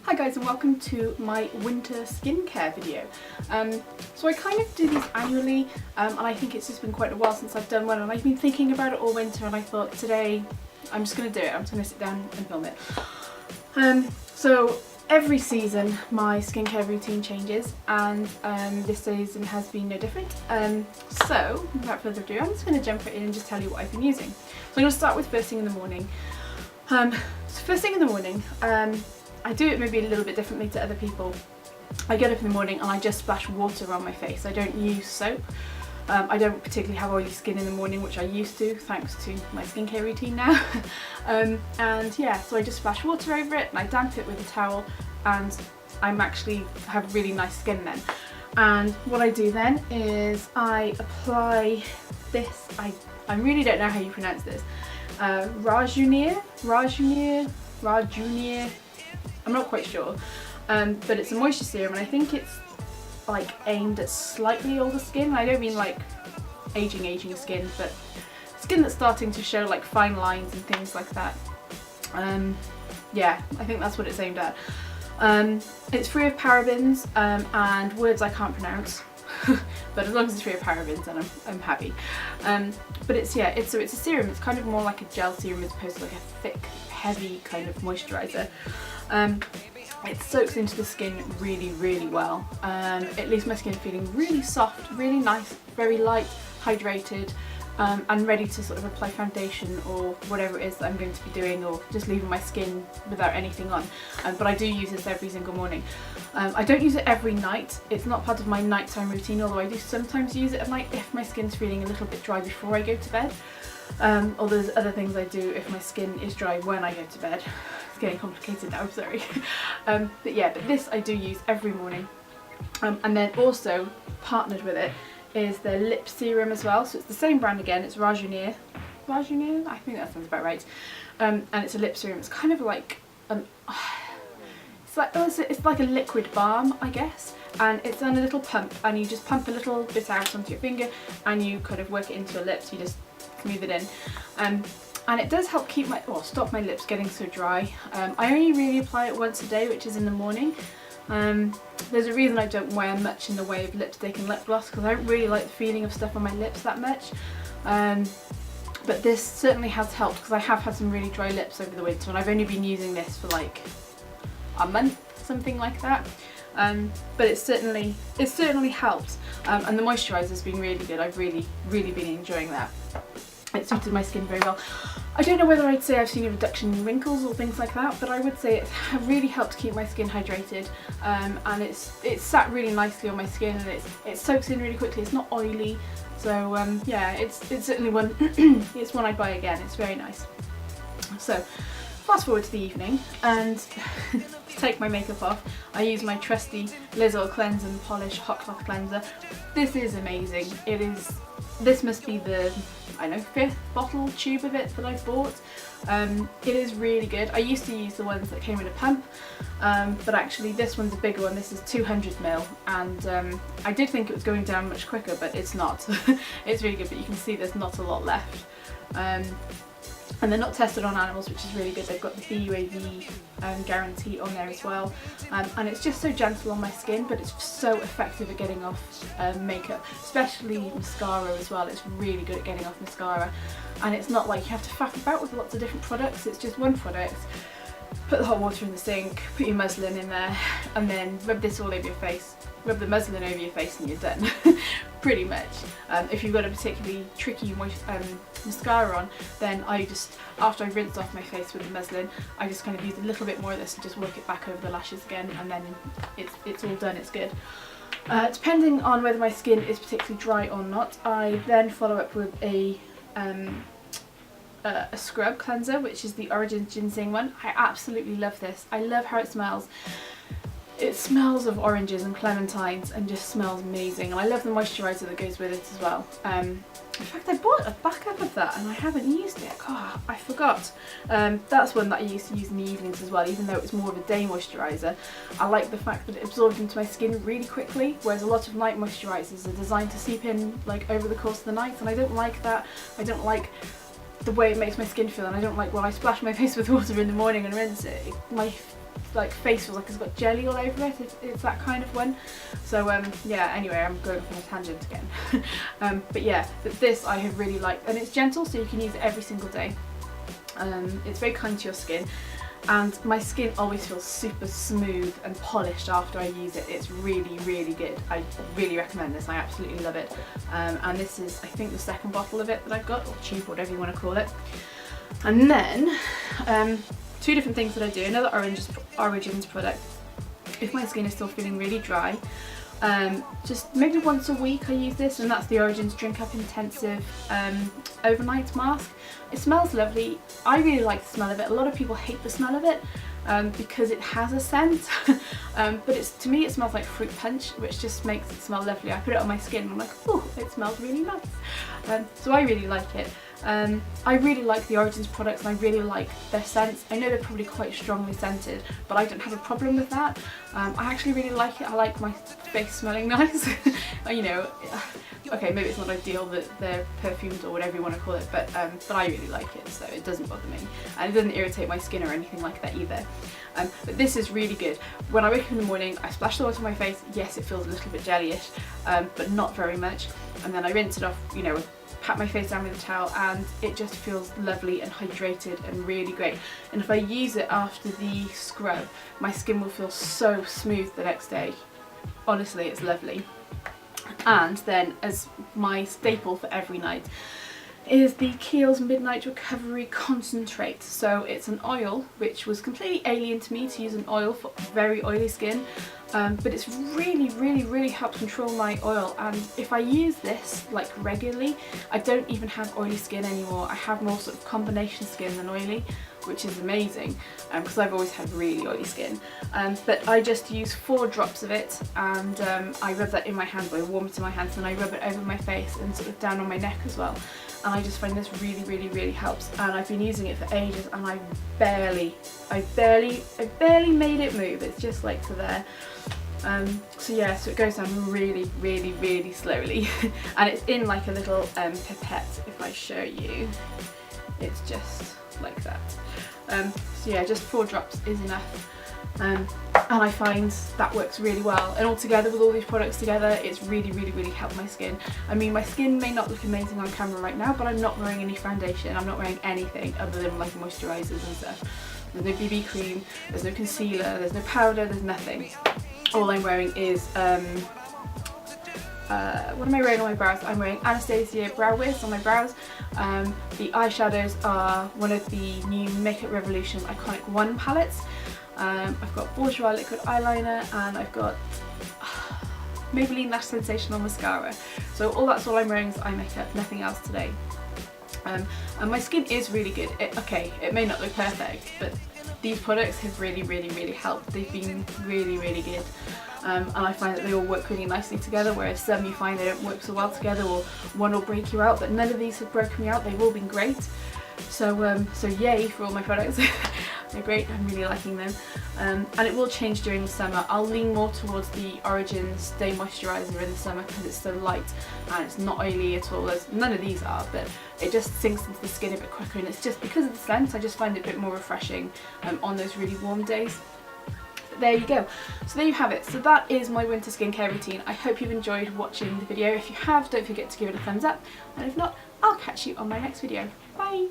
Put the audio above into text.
Hi guys, and welcome to my winter skincare video. So I kind of do these annually, and I think it's just been quite a while since I've done one, and I've been thinking about it all winter, and I thought today I'm just going to do it. I'm just going to sit down and film it. So every season my skincare routine changes, and this season has been no different. So without further ado, I'm just going to jump right in and just tell you what I've been using. So I'm going to start with first thing in the morning. So first thing in the morning, I do it maybe a little bit differently to other people. I get up in the morning and I just splash water on my face. I don't use soap. I don't particularly have oily skin in the morning, which I used to, thanks to my skincare routine now. And yeah, so I just splash water over it and I damp it with a towel, and I'm actually have really nice skin then. And what I do then is I apply this, I really don't know how you pronounce this, Rajeunir, I'm not quite sure, but it's a moisture serum, and I think it's like aimed at slightly older skin. I don't mean like aging skin, but skin that's starting to show like fine lines and things like that. Yeah, I think that's what it's aimed at. It's free of parabens and words I can't pronounce, but as long as it's free of parabens, then I'm happy. But it's a serum. It's kind of more like a gel serum as opposed to like a thick, heavy kind of moisturiser. It soaks into the skin really, really well. It leaves my skin feeling really soft, really nice, very light, hydrated, and ready to sort of apply foundation or whatever it is that I'm going to be doing, or just leaving my skin without anything on. But I do use this every single morning. I don't use it every night. It's not part of my nighttime routine, although I do sometimes use it at night if my skin's feeling a little bit dry before I go to bed. Or there's other things I do if my skin is dry when I go to bed. It's getting complicated now, sorry. But this I do use every morning. And then also partnered with it is the lip serum as well. So it's the same brand again, it's Rajeunir, I think that sounds about right. And it's a lip serum. It's kind of like it's like a liquid balm, I guess, and it's on a little pump, and you just pump a little bit out onto your finger and you kind of work it into your lips. You just smooth it in, and it does help keep stop my lips getting so dry. I only really apply it once a day, which is in the morning. There's a reason I don't wear much in the way of lipstick and lip gloss, because I don't really like the feeling of stuff on my lips that much. But this certainly has helped, because I have had some really dry lips over the winter, and I've only been using this for like a month, something like that. But it certainly helps, and the moisturiser's been really good. I've really been enjoying that. It suited my skin very well. I don't know whether I'd say I've seen a reduction in wrinkles or things like that, but I would say it really helped keep my skin hydrated, and it's sat really nicely on my skin, and it soaks in really quickly. It's not oily, so yeah, it's certainly one it's one I'd buy again. It's very nice. So fast forward to the evening, and to take my makeup off, I use my trusty Earle Cleanse Polish hot cloth cleanser. This is amazing. This must be the, I don't know, 5th bottle tube of it that I've bought. It is really good. I used to use the ones that came in a pump, but actually this one's a bigger one. This is 200ml, and I did think it was going down much quicker, but it's not. It's really good, but you can see there's not a lot left. And they're not tested on animals, which is really good. They've got the BUAV guarantee on there as well. And it's just so gentle on my skin, but it's so effective at getting off makeup, especially mascara as well. It's really good at getting off mascara. And it's not like you have to faff about with lots of different products. It's just one product. Put the hot water in the sink, put your muslin in there, and then rub this all over your face. Rub the muslin over your face and you're done, pretty much. If you've got a particularly tricky mascara on, then I just, after I rinse off my face with the muslin, I just kind of use a little bit more of this and just work it back over the lashes again, and then it's all done, it's good. Depending on whether my skin is particularly dry or not, I then follow up with a scrub cleanser, which is the Origins GinZing one. I absolutely love this. I love how it smells. It smells of oranges and clementines and just smells amazing, and I love the moisturiser that goes with it as well. In fact, I bought a backup of that and I haven't used it. God, I forgot. That's one that I used to use in the evenings as well, even though it's more of a day moisturiser. I like the fact that it absorbs into my skin really quickly, whereas a lot of night moisturisers are designed to seep in like over the course of the night, and I don't like that. I don't like the way it makes my skin feel, and I don't like when I splash my face with water in the morning and rinse it. My like face feels like it's got jelly all over it. It's that kind of one. So yeah, anyway, I'm going off on a tangent again. But yeah, this I have really liked, and it's gentle, so you can use it every single day. It's very kind to your skin, and my skin always feels super smooth and polished after I use it. It's really, really good. I really recommend this. I absolutely love it. And this is, I think, the second bottle of it that I've got, or tube, whatever you want to call it. And then two different things that I do. Another Origins product. If my skin is still feeling really dry, just maybe once a week I use this, and that's the Origins Drink Up Intensive Overnight Mask. It smells lovely. I really like the smell of it. A lot of people hate the smell of it because it has a scent, but to me it smells like fruit punch, which just makes it smell lovely. I put it on my skin and I'm like, oh, it smells really nice. So I really like it. I really like the Origins products, and I really like their scents. I know they're probably quite strongly scented, but I don't have a problem with that. I actually really like it. I like my face smelling nice. You know, okay, maybe it's not ideal that they're perfumed or whatever you want to call it, but I really like it, so it doesn't bother me, and it doesn't irritate my skin or anything like that either. But this is really good. When I wake up in the morning, I splash the water on my face. Yes, it feels a little bit jellyish, but not very much, and then I rinse it off, you know, pat my face down with a towel, and it just feels lovely and hydrated and really great. And if I use it after the scrub, my skin will feel so smooth the next day. Honestly, it's lovely. And then, as my staple for every night, is the Kiehls Midnight Recovery Concentrate. So it's an oil, which was completely alien to me to use an oil for very oily skin, but it's really helped control my oil. And if I use this like regularly, I don't even have oily skin anymore. I have more sort of combination skin than oily, which is amazing, because I've always had really oily skin. But I just use 4 drops of it, and I rub that in my hands, I warm it in my hands, and I rub it over my face and sort of down on my neck as well. And I just find this really helps, and I've been using it for ages, and I barely made it move. It's just like to there. So yeah, so it goes down really slowly, and it's in like a little pipette. If I show you, it's just like that. So yeah, just 4 drops is enough, and I find that works really well. And all together, with all these products together, it's really helped my skin. I mean, my skin may not look amazing on camera right now, but I'm not wearing any foundation, I'm not wearing anything other than like moisturisers and stuff. There's no BB cream, there's no concealer, there's no powder, there's nothing. All I'm wearing is what am I wearing on my brows? I'm wearing Anastasia Brow Wiz on my brows. The eyeshadows are one of the new Makeup Revolution Iconic 1 palettes. I've got Bourjois liquid eyeliner, and I've got Maybelline Lash Sensational mascara. So that's all I'm wearing is eye makeup, nothing else today. And my skin is really good. It may not look perfect, but these products have really helped. They've been really good. And I find that they all work really nicely together, whereas some you find they don't work so well together, or one will break you out, but none of these have broken me out. They've all been great. So yay for all my products. They're great, I'm really liking them. And it will change during the summer. I'll lean more towards the Origins Day Moisturiser in the summer because it's so light and it's not oily at all. None of these are, but it just sinks into the skin a bit quicker, and it's just because of the scent, I just find it a bit more refreshing on those really warm days. But there you go. So there you have it. So that is my winter skincare routine. I hope you've enjoyed watching the video. If you have, don't forget to give it a thumbs up, and if not, I'll catch you on my next video. Bye!